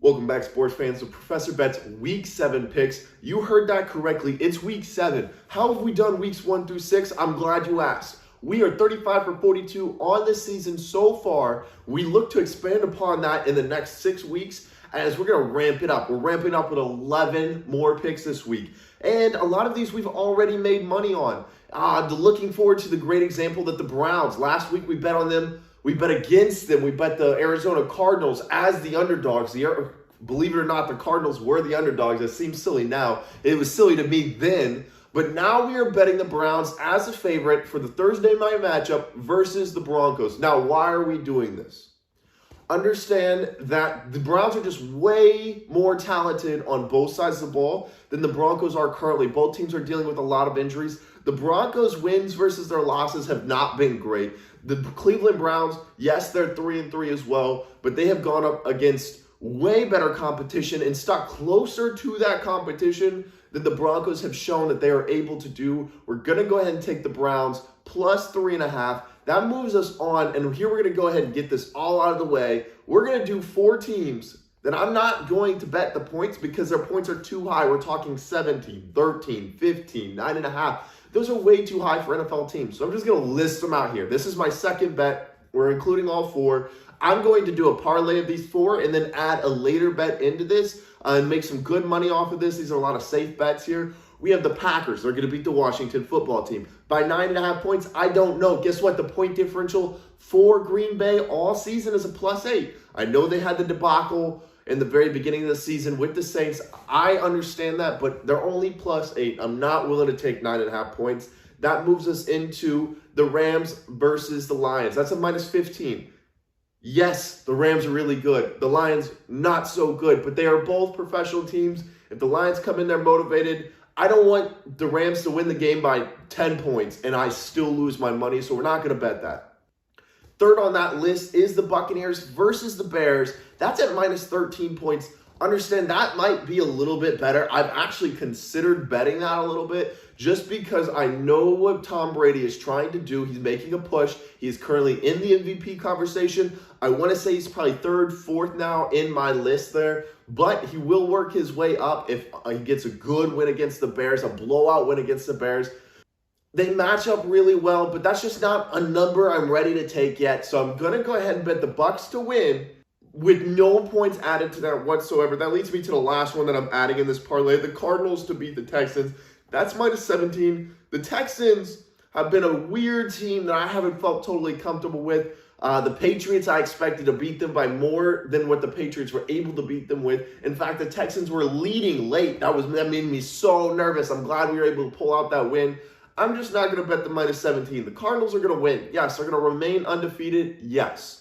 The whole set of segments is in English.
Welcome back, sports fans, to Professor Bet's Week 7 picks. You heard that correctly. It's Week 7. How have we done Weeks 1 through 6? I'm glad you asked. We are 35 for 42 on this season so far. We look to expand upon that in the next 6 weeks as we're going to ramp it up. We're ramping up with 11 more picks this week. And a lot of these we've already made money on. Looking forward to the great example that the Browns, last week we bet on them. We bet against them. We bet the Arizona Cardinals as the underdogs. Believe it or not, the Cardinals were the underdogs. It seems silly now. It was silly to me then. But now we are betting the Browns as a favorite for the Thursday night matchup versus the Broncos. Now, why are we doing this? Understand that the Browns are just way more talented on both sides of the ball than the Broncos are currently. Both teams are dealing with a lot of injuries. The Broncos' wins versus their losses have not been great. The Cleveland Browns, yes, they're 3-3 as well, but they have gone up against way better competition and stuck closer to that competition than the Broncos have shown that they are able to do. We're going to go ahead and take the Browns plus 3.5. That moves us on, and here we're going to go ahead and get this all out of the way. We're going to do 4 teams that I'm not going to bet the points because their points are too high. We're talking 17, 13, 15, 9.5. Those are way too high for NFL teams. So I'm just going to list them out here. This is my second bet. We're including all 4. I'm going to do a parlay of these 4 and then add a later bet into this and make some good money off of this. These are a lot of safe bets here. We have the Packers. They're going to beat the Washington football team by 9.5 points. I don't know. Guess what? The point differential for Green Bay all season is a +8. I know they had the debacle in the very beginning of the season with the Saints. I understand that, but they're only +8. I'm not willing to take 9.5 points. That moves us into the Rams versus the Lions. That's a -15. Yes, the Rams are really good. The Lions, not so good, but they are both professional teams. If the Lions come in there motivated, I don't want the Rams to win the game by 10 points, and I still lose my money, so we're not going to bet that. Third on that list is the Buccaneers versus the Bears. That's at -13 points. Understand that might be a little bit better. I've actually considered betting that a little bit just because I know what Tom Brady is trying to do. He's making a push. He is currently in the MVP conversation. I want to say he's probably 3rd, 4th now in my list there, but he will work his way up if he gets a good win against the Bears, a blowout win against the Bears. They match up really well, but that's just not a number I'm ready to take yet. So I'm going to go ahead and bet the Bucs to win with no points added to that whatsoever. That leads me to the last one that I'm adding in this parlay, the Cardinals to beat the Texans. That's -17. The Texans have been a weird team that I haven't felt totally comfortable with. The Patriots, I expected to beat them by more than what the Patriots were able to beat them with. In fact, the Texans were leading late. That made me so nervous. I'm glad we were able to pull out that win. I'm just not going to bet the -17. The Cardinals are going to win. Yes, they're going to remain undefeated. Yes.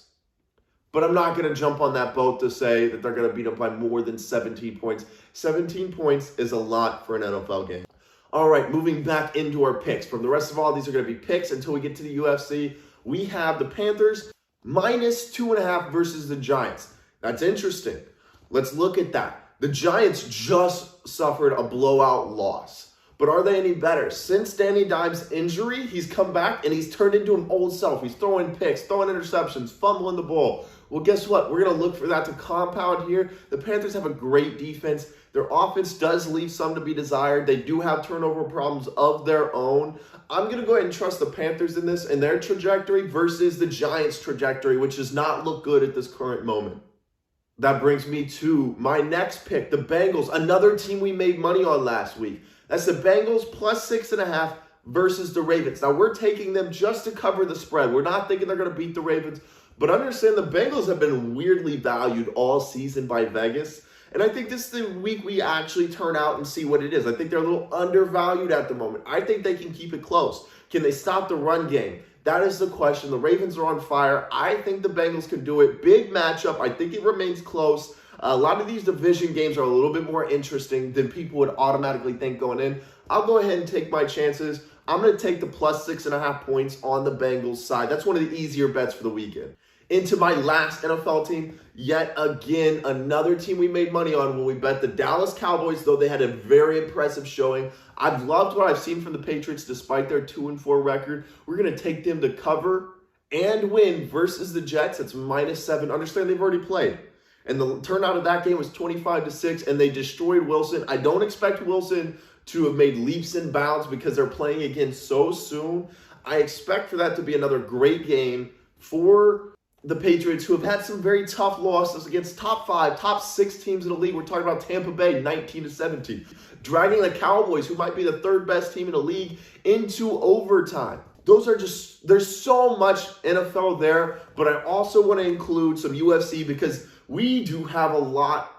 But I'm not going to jump on that boat to say that they're going to beat them by more than 17 points. 17 points is a lot for an NFL game. All right, moving back into our picks. From the rest of all, these are going to be picks until we get to the UFC. We have the Panthers -2.5 versus the Giants. That's interesting. Let's look at that. The Giants just suffered a blowout loss. But are they any better? Since Danny Dimes' injury, he's come back and he's turned into an old self. He's throwing picks, throwing interceptions, fumbling the ball. Well, guess what? We're going to look for that to compound here. The Panthers have a great defense. Their offense does leave some to be desired. They do have turnover problems of their own. I'm going to go ahead and trust the Panthers in this and their trajectory versus the Giants' trajectory, which does not look good at this current moment. That brings me to my next pick, the Bengals, another team we made money on last week. That's the Bengals +6.5 versus the Ravens. Now, we're taking them just to cover the spread. We're not thinking they're going to beat the Ravens. But understand the Bengals have been weirdly valued all season by Vegas. And I think this is the week we actually turn out and see what it is. I think they're a little undervalued at the moment. I think they can keep it close. Can they stop the run game? That is the question. The Ravens are on fire. I think the Bengals can do it. Big matchup. I think it remains close. A lot of these division games are a little bit more interesting than people would automatically think going in. I'll go ahead and take my chances. I'm going to take the +6.5 points on the Bengals side. That's one of the easier bets for the weekend. Into my last NFL team, yet again, another team we made money on when we bet the Dallas Cowboys, though they had a very impressive showing. I've loved what I've seen from the Patriots despite their 2-4 record. We're going to take them to cover and win versus the Jets. It's -7. Understand they've already played. And the turnout of that game was 25-6, and they destroyed Wilson. I don't expect Wilson to have made leaps and bounds because they're playing again so soon. I expect for that to be another great game for the Patriots, who have had some very tough losses against top 5, top 6 teams in the league. We're talking about Tampa Bay, 19-17. Dragging the Cowboys, who might be the 3rd best team in the league, into overtime. There's so much NFL there, but I also want to include some UFC because we have a lot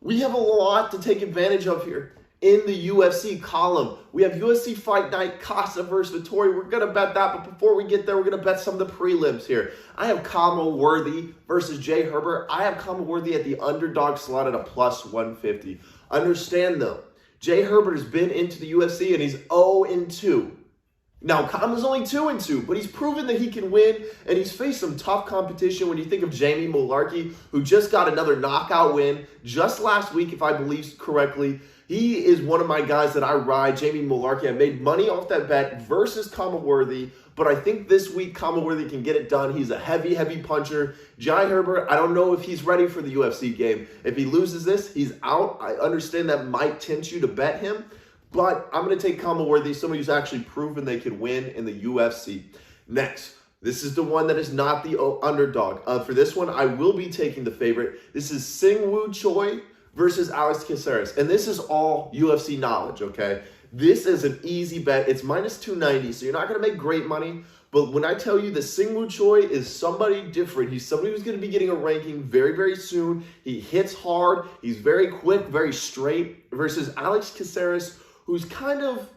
to take advantage of here. In the UFC column, we have UFC Fight Night, Costa versus Vittori. We're going to bet that, but before we get there, we're going to bet some of the prelims here. I have Worthy versus Jay Herbert. I have Worthy at the underdog slot at a plus 150. Understand, though, Jay Herbert has been into the UFC, and he's 0-2. Now, Kama's only 2-2, but he's proven that he can win, and he's faced some tough competition when you think of Jamie Mullarkey, who just got another knockout win just last week, if I believe correctly. He is one of my guys that I ride, Jamie Mullarkey. I made money off that bet versus Worthy, but I think this week Worthy can get it done. He's a heavy puncher. Jay Herbert, I don't know if he's ready for the UFC game. If he loses this, he's out. I understand that might tempt you to bet him, but I'm going to take Worthy, somebody who's actually proven they can win in the UFC. Next, this is the one that is not the underdog. For this one, I will be taking the favorite. This is Singwoo Choi versus Alex Caceres. And this is all UFC knowledge, okay? This is an easy bet. It's minus 290, so you're not going to make great money. But when I tell you that Singwoo Choi is somebody different, he's somebody who's going to be getting a ranking very, very soon. He hits hard. He's very quick, very straight. Versus Alex Caceres, who's kind of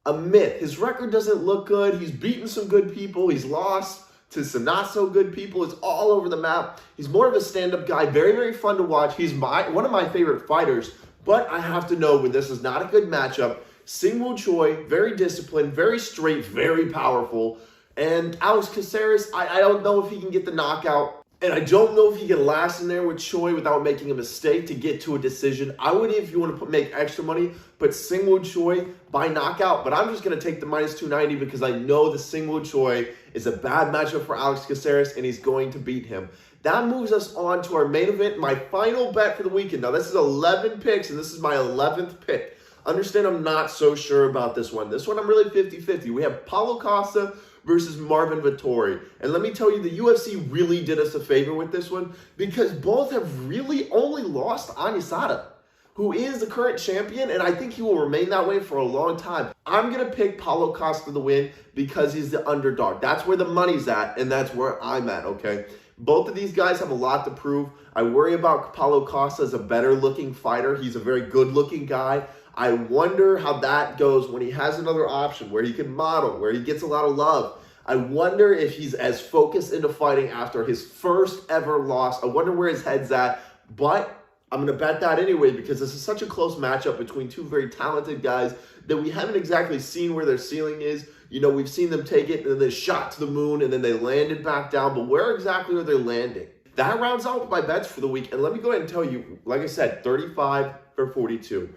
a myth. His record doesn't look good. He's beaten some good people. He's lost to some not so good people. It's all over the map. He's more of a stand-up guy. Very, very fun to watch. He's one of my favorite fighters. But I have to know when this is not a good matchup. Singwoo Choi, very disciplined, very straight, very powerful. And Alex Caceres, I don't know if he can get the knockout. And I don't know if he can last in there with Choi without making a mistake to get to a decision. I would if you want to make extra money, but Singwoo Choi by knockout. But I'm just going to take the minus 290 because I know the Singwoo Choi is a bad matchup for Alex Caceres, and he's going to beat him. That moves us on to our main event, my final bet for the weekend. Now, this is 11 picks, and this is my 11th pick. Understand I'm not so sure about this one. This one I'm really 50-50. We have Paulo Costa versus Marvin Vittori. And let me tell you, the UFC really did us a favor with this one because both have really only lost Anisada, who is the current champion, and I think he will remain that way for a long time. I'm going to pick Paulo Costa to win because he's the underdog. That's where the money's at, and that's where I'm at, okay? Both of these guys have a lot to prove. I worry about Paulo Costa as a better-looking fighter. He's a very good-looking guy. I wonder how that goes when he has another option where he can model, where he gets a lot of love. I wonder if he's as focused into fighting after his first ever loss. I wonder where his head's at, but I'm going to bet that anyway because this is such a close matchup between two very talented guys that we haven't exactly seen where their ceiling is. You know, we've seen them take it and then they shot to the moon and then they landed back down, but where exactly are they landing? That rounds out my bets for the week. And let me go ahead and tell you, like I said, 35 for 42.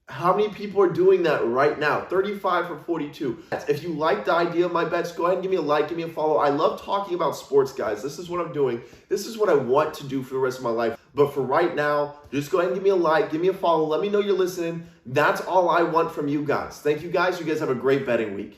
How many people are doing that right now? 35 for 42. If you like the idea of my bets, go ahead and give me a like, give me a follow. I love talking about sports, guys. This is what I'm doing. This is what I want to do for the rest of my life. But for right now, just go ahead and give me a like, give me a follow. Let me know you're listening. That's all I want from you guys. Thank you guys. You guys have a great betting week.